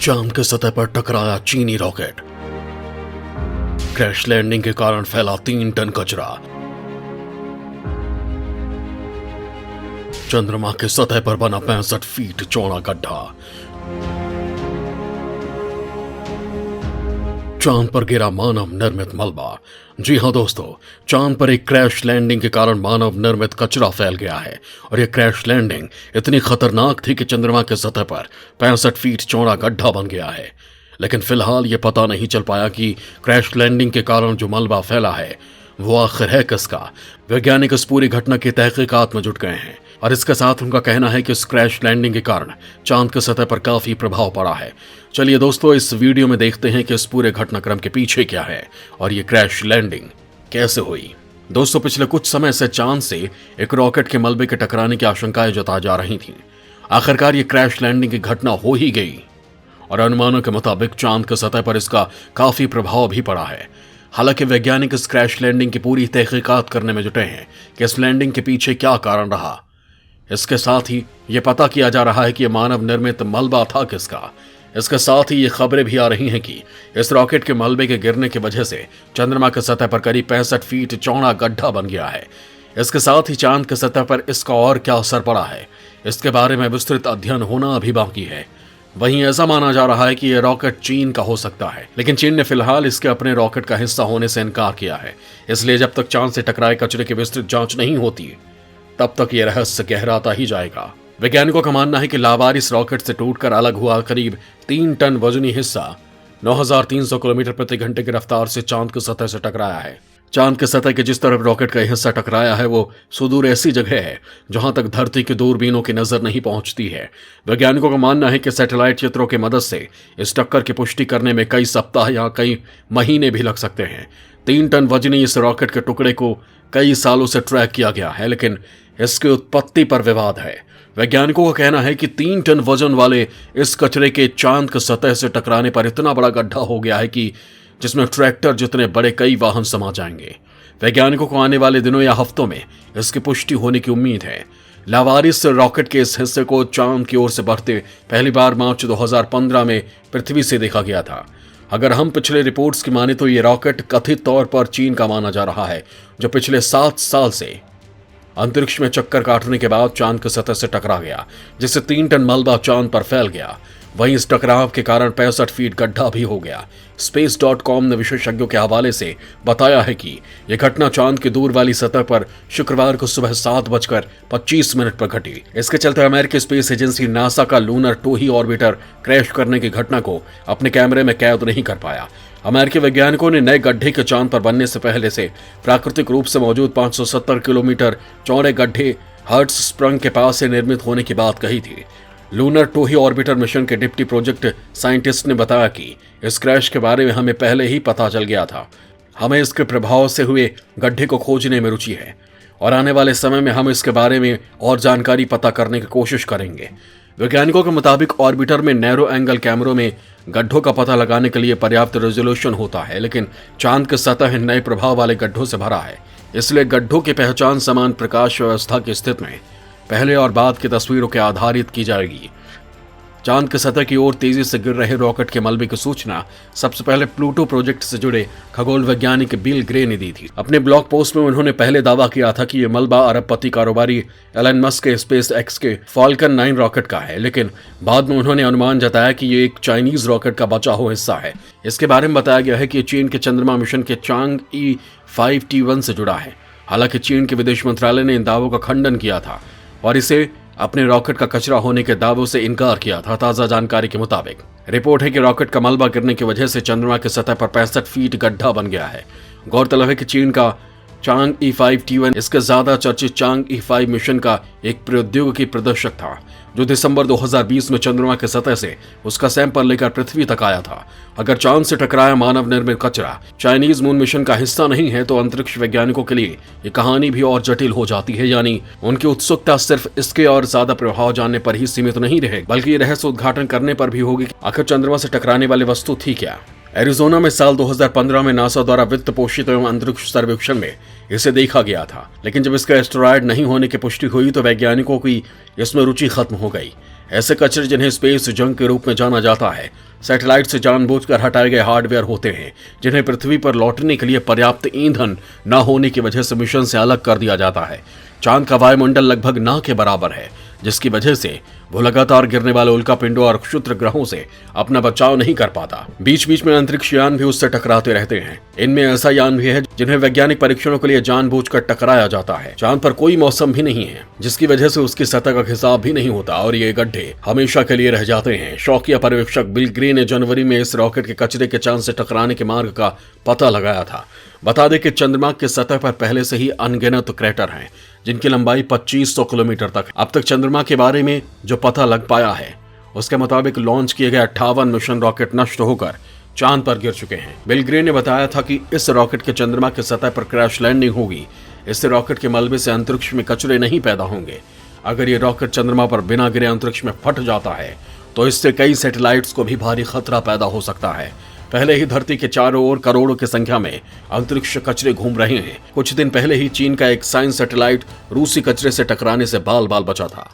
चांद की सतह पर टकराया चीनी रॉकेट। क्रैश लैंडिंग के कारण फैला 3 टन कचरा। चंद्रमा की सतह पर बना 65 फीट चौड़ा गड्ढा। चांद पर गिरा मानव निर्मित मलबा। जी हां दोस्तों, चांद पर एक क्रैश लैंडिंग के कारण मानव निर्मित कचरा फैल गया है और यह क्रैश लैंडिंग इतनी खतरनाक थी कि चंद्रमा की सतह पर 65 फीट चौड़ा गड्ढा बन गया है। लेकिन फिलहाल यह पता नहीं चल पाया कि क्रैश लैंडिंग के कारण जो मलबा फैला है वो आखिर है किसका। वैज्ञानिक इस पूरी घटना की तहकीकात में जुट गए हैं और इसके साथ उनका कहना है कि इस क्रैश लैंडिंग के कारण चांद की सतह पर काफी प्रभाव पड़ा है। चलिए दोस्तों, इस वीडियो में देखते हैं कि इस पूरे घटनाक्रम के पीछे क्या है और ये क्रैश लैंडिंग कैसे हुई। दोस्तों, पिछले कुछ समय से चांद से एक रॉकेट के मलबे के टकराने की आशंकाएं जताई जा रही थीं। आखिरकार ये क्रैश लैंडिंग की घटना हो ही गई और अनुमानों के मुताबिक चांद की सतह पर इसका काफी प्रभाव भी पड़ा है। हालांकि वैज्ञानिक इस क्रैश लैंडिंग की पूरी तहकीकात करने में जुटे हैं कि इस लैंडिंग के पीछे क्या कारण रहा। इसके साथ ही यह पता किया जा रहा है कि यह मानव निर्मित मलबा था किसका। इसके साथ ही ये खबरें भी आ रही हैं कि इस रॉकेट के मलबे के गिरने की वजह से चंद्रमा की सतह पर करीब 65 फीट चौड़ा गड्ढा बन गया है। इसके साथ ही चांद की सतह पर इसका और क्या असर पड़ा है, इसके बारे में विस्तृत अध्ययन होना अभी बाकी है। वहीं ऐसा माना जा रहा है कि यह रॉकेट चीन का हो सकता है, लेकिन चीन ने फिलहाल इसके अपने रॉकेट का हिस्सा होने से इनकार किया है। इसलिए जब तक चांद से टकराए कचरे की विस्तृत जांच नहीं होती तब तक यह रहस्य गहराता ही जाएगा। वैज्ञानिकों का मानना है कि लावारिस रॉकेट से टूटकर अलग हुआ करीब 3 टन वजनी हिस्सा 9300 किलोमीटर प्रति घंटे की रफ्तार से चांद की सतह से टकराया है। चांद की सतह के जिस तरफ रॉकेट का हिस्सा टकराया है वो सुदूर ऐसी जगह है जहां तक धरती की दूरबीनों की नजर नहीं पहुंचती है। वैज्ञानिकों का मानना है कि सैटेलाइट चित्रों की मदद से इस टक्कर की पुष्टि करने में कई सप्ताह या कई महीने भी लग सकते हैं। 3 टन वजनी इस रॉकेट के टुकड़े को कई सालों से ट्रैक किया गया है, लेकिन इसकी उत्पत्ति पर विवाद है। वैज्ञानिकों का कहना है कि 3 टन वजन वाले इस कचरे के चांद की सतह से टकराने पर इतना बड़ा गड्ढा हो गया है कि जिसमें ट्रैक्टर जितने बड़े कई वाहन समा जाएंगे। वैज्ञानिकों को आने वाले दिनों या हफ्तों में इसकी पुष्टि होने की उम्मीद है। लावारिस रॉकेट के इस हिस्से को चांद की ओर से बढ़ते पहली बार मार्च 2015 में पृथ्वी से देखा गया था। अगर हम पिछले रिपोर्ट्स की माने तो ये रॉकेट कथित तौर पर चीन का माना जा रहा है, जो पिछले 7 साल से अंतरिक्ष में चक्कर काटने के बाद चांद की सतह से टकरा गया, जिससे 3 टन मलबा चांद पर फैल गया। वहीं इस टकराव के कारण 65 फीट गड्ढा भी हो गया। Space.com ने विशेषज्ञों के हवाले से बताया है कि यह घटना चांद की दूर वाली सतह पर शुक्रवार को सुबह 7:25 पर घटी। इसके चलते अमेरिकी स्पेस एजेंसी नासा का लूनर 2 ही ऑर्बिटर क्रैश करने की घटना को अपने कैमरे में कैद नहीं कर पाया। अमेरिकी वैज्ञानिकों ने नए गड्ढे के चांद पर बनने से पहले से प्राकृतिक रूप से मौजूद 570 किलोमीटर चौड़े गड्ढे हर्ट्स स्प्रंग के पास से निर्मित होने की बात कही थी। लूनर 2 ही ऑर्बिटर मिशन के डिप्टी प्रोजेक्ट साइंटिस्ट ने बताया कि इस क्रैश के बारे में हमें पहले ही पता चल गया था। हमें इसके प्रभाव से हुए गड्ढे को खोजने में रुचि है और आने वाले समय में हम इसके बारे में और जानकारी पता करने की कोशिश करेंगे। वैज्ञानिकों के मुताबिक ऑर्बिटर में नैरो एंगल कैमरों में गड्ढों का पता लगाने के लिए पर्याप्त रेजोल्यूशन होता है, लेकिन चांद की सतह नए प्रभाव वाले गड्ढों से भरा है। इसलिए गड्ढों की पहचान समान प्रकाश व्यवस्था की स्थिति में पहले और बाद की तस्वीरों के आधारित की जाएगी। चांद की सतह की ओर तेजी से गिर रहे रॉकेट के मलबे की सूचना सबसे पहले प्लूटो प्रोजेक्ट से जुड़े खगोल वैज्ञानिक बिल ग्रे ने दी थी। अपने ब्लॉग पोस्ट में उन्होंने पहले दावा किया था कि यह मलबा अरबपति कारोबारी एलन मस्क के स्पेस एक्स के फाल्कन 9 रॉकेट का है, लेकिन बाद में उन्होंने अनुमान जताया कि यह एक चाइनीज रॉकेट का बचा हुआ हिस्सा है। इसके बारे में बताया गया है कि चीन के चंद्रमा मिशन के चांग-ई 5T1 से जुड़ा है। हालांकि चीन के विदेश मंत्रालय ने इन दावों का खंडन किया था और इसे अपने रॉकेट का कचरा होने के दावों से इनकार किया था। ताजा जानकारी के मुताबिक रिपोर्ट है कि रॉकेट का मलबा गिरने की वजह से चंद्रमा की सतह पर 65 फीट गड्ढा बन गया है। गौरतलब है कि चीन का चांग-ई 5T1 इसके ज्यादा चर्चित चांग-ई 5 मिशन का एक प्रौद्योगिकी प्रदर्शक था, जो दिसंबर 2020 में चंद्रमा की सतह से उसका सैंपल लेकर पृथ्वी तक आया था। अगर चांद से टकराया मानव निर्मित कचरा चाइनीज मून मिशन का हिस्सा नहीं है तो अंतरिक्ष वैज्ञानिकों के लिए ये कहानी भी और जटिल हो जाती है। यानी उनकी उत्सुकता सिर्फ इसके और ज्यादा प्रभाव जानने पर ही सीमित नहीं रहेगी, बल्कि ये रहस्य उद्घाटन करने पर भी होगी। आखिर चंद्रमा से टकराने वाली वस्तु थी क्या। एरिजोना में साल 2015 में नासा द्वारा वित्त पोषित एवं अंतरिक्ष सर्वेक्षण में इसे देखा गया था, लेकिन जब इसका एस्टेरॉयड नहीं होने की पुष्टि हुई तो वैज्ञानिकों की इसमें रुचि खत्म हो गई। ऐसे कचरे जिन्हें स्पेस जंक के रूप में जाना जाता है सैटेलाइट से जानबूझकर हटाए गए हार्डवेयर होते हैं, जिन्हें पृथ्वी पर लौटने के लिए पर्याप्त ईंधन न होने की वजह से मिशन से अलग कर दिया जाता है। चांद का वायुमंडल लगभग ना के बराबर है, जिसकी वजह से वो लगातार गिरने वाले उल्कापिंडों और क्षुद्र ग्रहों से अपना बचाव नहीं कर पाता। बीच बीच में अंतरिक्ष यान भी उससे टकराते रहते हैं। इनमें ऐसा यान भी है जिन्हें वैज्ञानिक परीक्षणों के लिए जानबूझकर टकराया जाता है। चांद पर कोई मौसम भी नहीं है, जिसकी वजह से उसकी सतह का हिसाब भी नहीं होता और ये गड्ढे हमेशा के लिए रह जाते हैं। शौकिया पर्यवेक्षक बिल ग्रे ने जनवरी में इस रॉकेट के कचरे के चांद से टकराने के मार्ग का पता लगाया था। बता दें कि चंद्रमा की सतह पर पहले से ही अनगिनत क्रैटर हैं, जिनकी लंबाई 2500 किलोमीटर तक। अब तक चंद्रमा के बारे में जो पता लग पाया है उसके मुताबिक लॉन्च किए गए 58 मिशन रॉकेट नष्ट होकर चांद पर गिर चुके हैं। बिल ग्रे ने बताया था कि इस रॉकेट के चंद्रमा की सतह पर क्रैश लैंडिंग होगी। इससे रॉकेट के मलबे से अंतरिक्ष में कचरे नहीं पैदा होंगे। अगर ये रॉकेट चंद्रमा पर बिना गिरे अंतरिक्ष में फट जाता है तो इससे कई सैटेलाइट्स को भी भारी खतरा पैदा हो सकता है। पहले ही धरती के चारों ओर करोड़ों की संख्या में अंतरिक्ष कचरे घूम रहे हैं। कुछ दिन पहले ही चीन का एक साइंस सैटेलाइट रूसी कचरे से टकराने से बाल बाल बचा था।